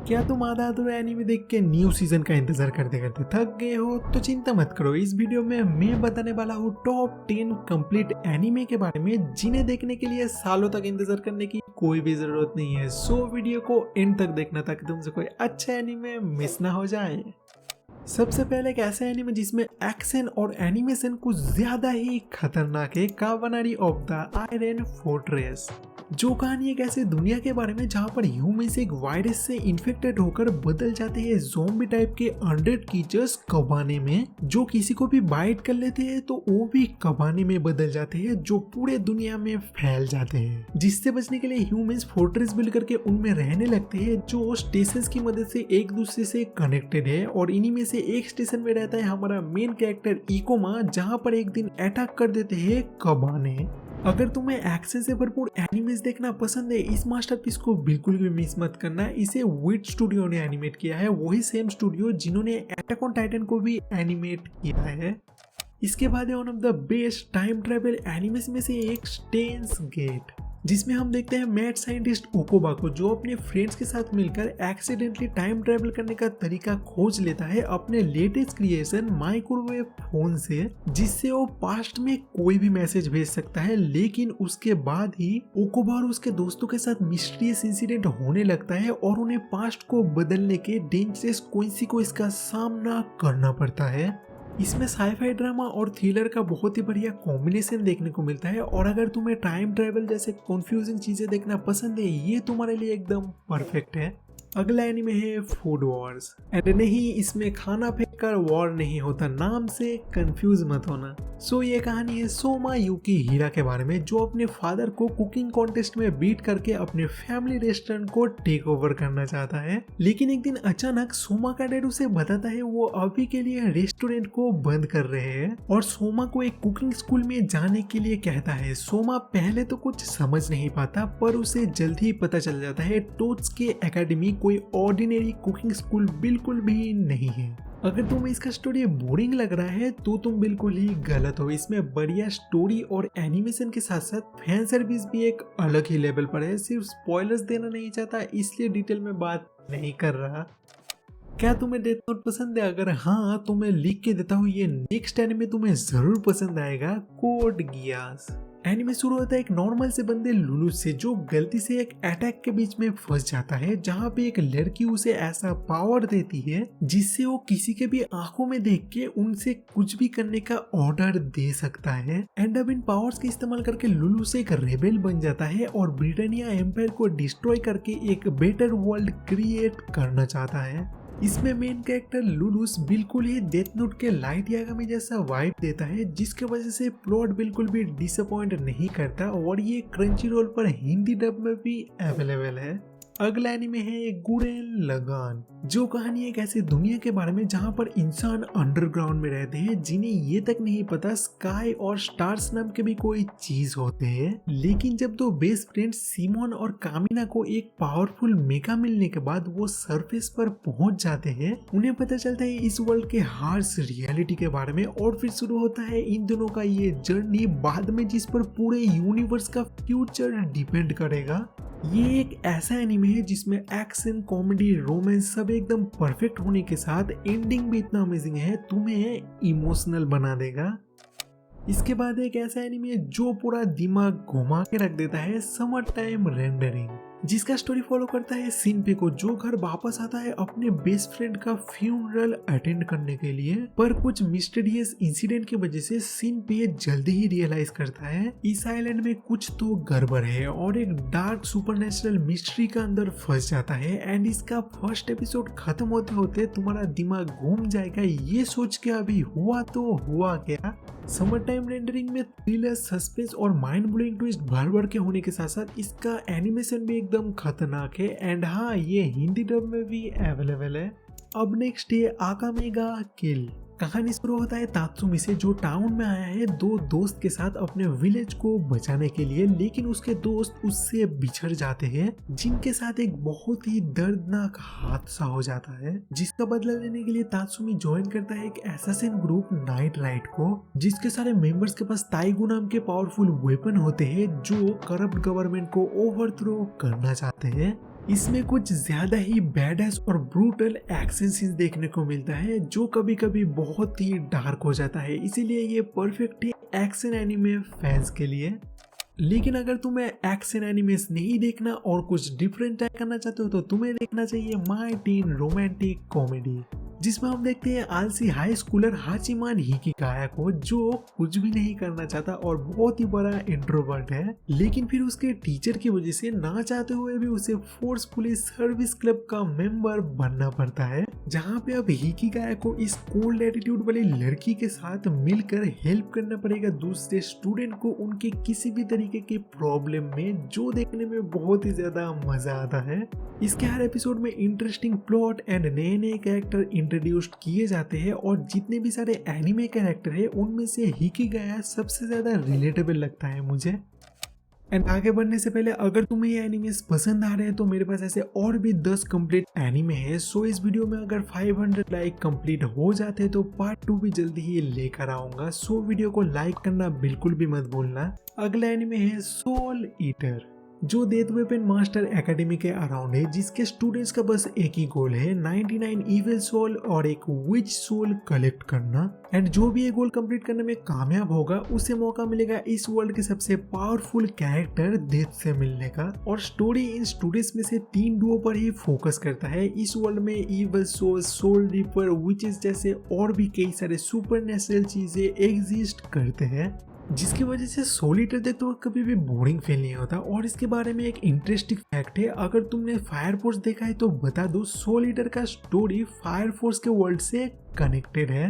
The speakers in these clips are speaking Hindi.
क्या तुम आधा अधूरा एनीमे देख के न्यू सीजन का इंतजार करते करते थक गए हो? तो चिंता मत करो, इस वीडियो में मैं बताने वाला हूँ टॉप 10 कंप्लीट एनीमे के बारे में जिन्हें देखने के लिए सालों तक इंतजार करने की कोई भी जरूरत नहीं है। सो वीडियो को एंड तक देखना ताकि तुमसे कोई अच्छा एनीमे मिस ना हो जाए। सबसे पहले एक ऐसा एनीमे जिसमें एक्शन और एनिमेशन कुछ ज्यादा ही खतरनाक है, कावानारी ऑफ द आयरन फोर्ट्रेस। जो कहानी एक ऐसी दुनिया के बारे में जहां पर ह्यूमंस एक वायरस से इन्फेक्टेड होकर बदल जाते हैं ज़ॉम्बी टाइप के अनडेड क्रीचर्स कबाने में, जो किसी को भी बाइट कर लेते हैं तो वो भी कबाने में बदल जाते हैं जो पूरे दुनिया में फैल जाते हैं। जिससे बचने के लिए ह्यूमंस फोर्ट्रेस बिल्ड करके उनमें रहने लगते हैं जो स्टेशन की मदद से एक दूसरे से कनेक्टेड है। और इन्हीं में से एक स्टेशन में रहता है हमारा मेन कैरेक्टर इकोमा, जहाँ पर एक दिन अटैक कर देते हैं कबाने। अगर तुम्हें एक्शन से भरपूर एनिमेस देखना पसंद है, इस मास्टरपीस को बिल्कुल भी मिस मत करना। इसे विट स्टूडियो ने एनिमेट किया है, वही सेम स्टूडियो जिन्होंने अटैक ऑन टाइटन को भी एनिमेट किया है। इसके बाद है one of the best time travel animes में से एक स्टेन्स गेट, जिसमें हम देखते हैं मैड साइंटिस्ट ओकोबा को जो अपने फ्रेंड्स के साथ मिलकर एक्सीडेंटली टाइम ट्रेवल करने का तरीका खोज लेता है अपने लेटेस्ट क्रिएशन माइक्रोवेव फोन से, जिससे वो पास्ट में कोई भी मैसेज भेज सकता है। लेकिन उसके बाद ही ओकोबा और उसके दोस्तों के साथ मिस्टीरियस इंसिडेंट होने लगता है और उन्हें पास्ट को बदलने के डेंजरस कॉन्सिक्वेंस का सामना करना पड़ता है। इसमें साइफाई ड्रामा और थ्रिलर का बहुत ही बढ़िया कॉम्बिनेशन देखने को मिलता है। और अगर तुम्हें टाइम ट्रेवल जैसे कंफ्यूजिंग चीजें देखना पसंद है, ये तुम्हारे लिए एकदम परफेक्ट है। अगला एनीमे है फूड वॉर्स। एंड नहीं, इसमें खाना फेंककर वॉर नहीं होता, नाम से कंफ्यूज मत होना। सो ये कहानी है सोमा युकी हीरा के बारे में, जो अपने फादर को कुकिंग कॉन्टेस्ट में बीट करके अपने फैमिली रेस्टोरेंट को टेक ओवर करना चाहता है। लेकिन एक दिन अचानक सोमा का डैड उसे बताता है वो अभी के लिए रेस्टोरेंट को बंद कर रहे हैं और सोमा को एक कुकिंग स्कूल में जाने के लिए कहता है। सोमा पहले तो कुछ समझ नहीं पाता, पर उसे जल्द ही पता चल जाता है टोट्स के एकेडमी कोई ऑर्डिनरी कुकिंग स्कूल बिल्कुल भी नहीं है। अगर तुम्हें इसका स्टोरी बोरिंग लग रहा है तो तुम बिल्कुल ही गलत हो। इसमें बढ़िया स्टोरी और एनिमेशन के साथ साथ फैन सर्विस भी एक अलग ही लेवल पर है। सिर्फ स्पॉयलर्स देना नहीं चाहता, इसलिए डिटेल में बात नहीं कर रहा। क्या तुम्हें डेथ नोट पसंद है? अगर हाँ तो मैं लिख के देता हूँ ये नेक्स्ट एनिमे तुम्हें जरूर पसंद आएगा, कोड गियास। एनिमे शुरू होता है एक नॉर्मल से बंदे लुलू से जो गलती से एक अटैक के बीच में फंस जाता है, जहाँ पे एक लड़की उसे ऐसा पावर देती है जिससे वो किसी के भी आंखों में देख के उनसे कुछ भी करने का ऑर्डर दे सकता है। एंड अब इन पावर्स के इस्तेमाल करके लुलू से एक रेबेल बन जाता है और ब्रिटानिया एम्पायर को डिस्ट्रॉय करके एक बेटर वर्ल्ड क्रिएट करना चाहता है। इसमें मेन कैरेक्टर लुलूस बिल्कुल ही डेथ नोट के लाइट यागामी जैसा वाइब देता है, जिसके वजह से प्लॉट बिल्कुल भी डिसअपॉइंट नहीं करता। और ये क्रंची रोल पर हिंदी डब में भी अवेलेबल है। अगला एनीमे है गुरेन लगान, जो कहानी एक ऐसी दुनिया के बारे में जहां पर इंसान अंडरग्राउंड में रहते हैं जिन्हें ये तक नहीं पता स्काई और स्टार्स नाम के भी कोई चीज होते हैं। लेकिन जब दो बेस्ट फ्रेंड सिमोन और कामिना को एक पावरफुल मेगा मिलने के बाद वो सरफेस पर पहुंच जाते हैं, उन्हें पता चलता है इस वर्ल्ड के हार्श रियलिटी के बारे में। और फिर शुरू होता है इन दोनों का ये जर्नी बाद में, जिस पर पूरे यूनिवर्स का फ्यूचर डिपेंड करेगा। ये एक ऐसा एनीमे है जिसमें एक्शन, कॉमेडी, रोमांस सब एकदम परफेक्ट होने के साथ एंडिंग भी इतना अमेजिंग है तुम्हें इमोशनल बना देगा। इसके बाद एक ऐसा एनीमे जो पूरा दिमाग घुमा के रख देता है, समर टाइम रेंडरिंग, जिसका स्टोरी फॉलो करता है सिनपे को, जो घर वापस आता है अपने बेस्ट फ्रेंड का फ्यूनरल अटेंड करने के लिए। पर कुछ मिस्टीरियस इंसिडेंट की वजह से सिनपे जल्दी ही रियलाइज करता है इस आइलैंड में कुछ तो गड़बड़ है और एक डार्क सुपरनेचुरल मिस्ट्री का अंदर फंस जाता है। एंड इसका फर्स्ट एपिसोड खत्म होते होते तुम्हारा दिमाग घूम जाएगा ये सोच के अभी हुआ तो हुआ क्या। समर टाइम रेंडरिंग में थ्रिलर, सस्पेंस और माइंड ब्लोइंग ट्विस्ट भर भर के होने के साथ साथ इसका एनिमेशन भी एकदम खतरनाक है। एंड हाँ, ये हिंदी डब में भी अवेलेबल है। अब नेक्स्ट है आकामेगा किल। कहानी शुरू होता है तात्सुमी से, जो टाउन में आया है दो दोस्त के साथ अपने विलेज को बचाने के लिए। लेकिन उसके दोस्त उससे बिछड़ जाते हैं, जिनके साथ एक बहुत ही दर्दनाक हादसा हो जाता है, जिसका बदला लेने के लिए तात्सुमी ज्वाइन करता है एक एसासिन ग्रुप नाइट राइड को, जिसके सारे मेंबर्स के पास ताइगू नाम के पावरफुल वेपन होते हैं जो करप्ट गवर्नमेंट को ओवरथ्रो करना चाहते हैं। इसमें कुछ ज्यादा ही बैडएस और ब्रूटल एक्शन सीन्स देखने को मिलता है जो कभी कभी बहुत ही डार्क हो जाता है, इसीलिए ये परफेक्ट है एक्शन एनिमे फैंस के लिए। लेकिन अगर तुम्हें एक्शन एनिमेस नहीं देखना और कुछ डिफरेंट ट्राई करना चाहते हो तो तुम्हें देखना चाहिए माय टीन रोमांटिक कॉमेडी, जिसमें हम देखते हैं आलसी हाई स्कूलर हाचिमान हिकिगाया को जो कुछ भी नहीं करना चाहता और बहुत ही बड़ा इंट्रोवर्ट है, लेकिन फिर उसके टीचर की वजह से ना चाहते हुए भी उसे फोर्सफुली सर्विस क्लब का मेंबर बनना पड़ता है, जहाँ पे अब हिकिगाया को इस कोल्ड एटीट्यूड वाली लड़की के साथ मिलकर हेल्प करना पड़ेगा दूसरे स्टूडेंट को उनके किसी भी तरीके के प्रॉब्लम में, जो देखने में बहुत ही ज्यादा मजा आता है। इसके हर एपिसोड में इंटरेस्टिंग प्लॉट एंड नए नए कैरेक्टर इंट्रोड्यूस्ड किए जाते हैं और जितने भी सारे एनिमे कैरेक्टर है उनमें से हिकिगाया सबसे ज्यादा रिलेटेबल लगता है मुझे। एंड आगे बढ़ने से पहले अगर तुम्हें ये एनिमेस पसंद आ रहे हैं तो मेरे पास ऐसे और भी 10 कंप्लीट एनिमे है। सो इस वीडियो में अगर 500 लाइक कंप्लीट हो जाते तो पार्ट 2 भी जल्दी ही लेकर आऊंगा। सो वीडियो को लाइक करना बिल्कुल भी मत भूलना। अगला एनिमे है सोल ईटर, जो डेथ वेपन मास्टर एकेडमी के अराउंड है, जिसके स्टूडेंट्स का बस एक ही गोल है 99 इविल सोल और एक विच सोल कलेक्ट करना। एंड जो भी ये गोल कंप्लीट करने में कामयाब होगा उसे मौका मिलेगा इस वर्ल्ड के सबसे पावरफुल कैरेक्टर डेथ से मिलने का। और स्टोरी इन स्टूडेंट्स में से 3 डुओ पर ही फोकस करता है। इस वर्ल्ड में evil soul, soul reaper, witches जैसे और भी कई सारे सुपर नेचुरल चीजें एग्जिस्ट करते हैं, जिसकी वजह से सोल ईटर देखते वक्त कभी भी बोरिंग फील नहीं होता। और इसके बारे में एक इंटरेस्टिंग फैक्ट है, अगर तुमने फायर फोर्स देखा है तो बता दो, सोल ईटर का स्टोरी फायर फोर्स के वर्ल्ड से कनेक्टेड है।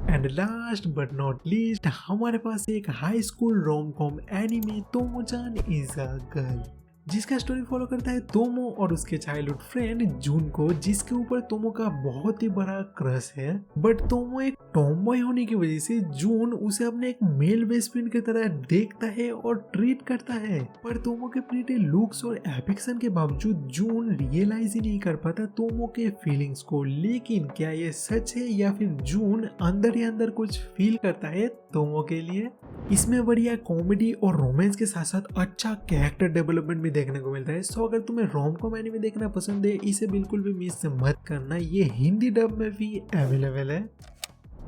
And last but not least हमारे पास एक high school rom com anime Tomo-chan is a girl, जिसका स्टोरी फॉलो करता है तोमो और उसके चाइल्डहुड फ्रेंड जून को, जिसके ऊपर तोमो का बहुत ही बड़ा क्रश है। बट तोमो एक टॉमबॉय होने की वजह से जून उसे अपने एक मेल बेस्ट फ्रेंड की तरह देखता है और ट्रीट करता है। पर तोमो के प्रीटी लुक्स और एफेक्शन के बावजूद जून रियलाइज ही नहीं कर पाता तोमो के फीलिंग्स को। लेकिन क्या ये सच है या फिर जून अंदर ही अंदर कुछ फील करता है तोमो के लिए? इसमें बढ़िया कॉमेडी और रोमांस के साथ साथ अच्छा कैरेक्टर डेवलपमेंट भी देखने को मिलता है। सो अगर तुम्हें रोम कॉम एनिमे देखना पसंद है इसे बिल्कुल भी मिस मत करना, ये हिंदी डब में भी अवेलेबल है।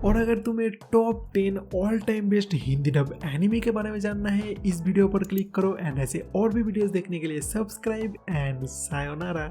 और अगर तुम्हें top 10 all time best Hindi dub anime के बारे में जानना है इस वीडियो पर क्लिक करो। एंड ऐसे और भी वीडियोस देखने के लिए सब्सक्राइब एंड सायोनारा।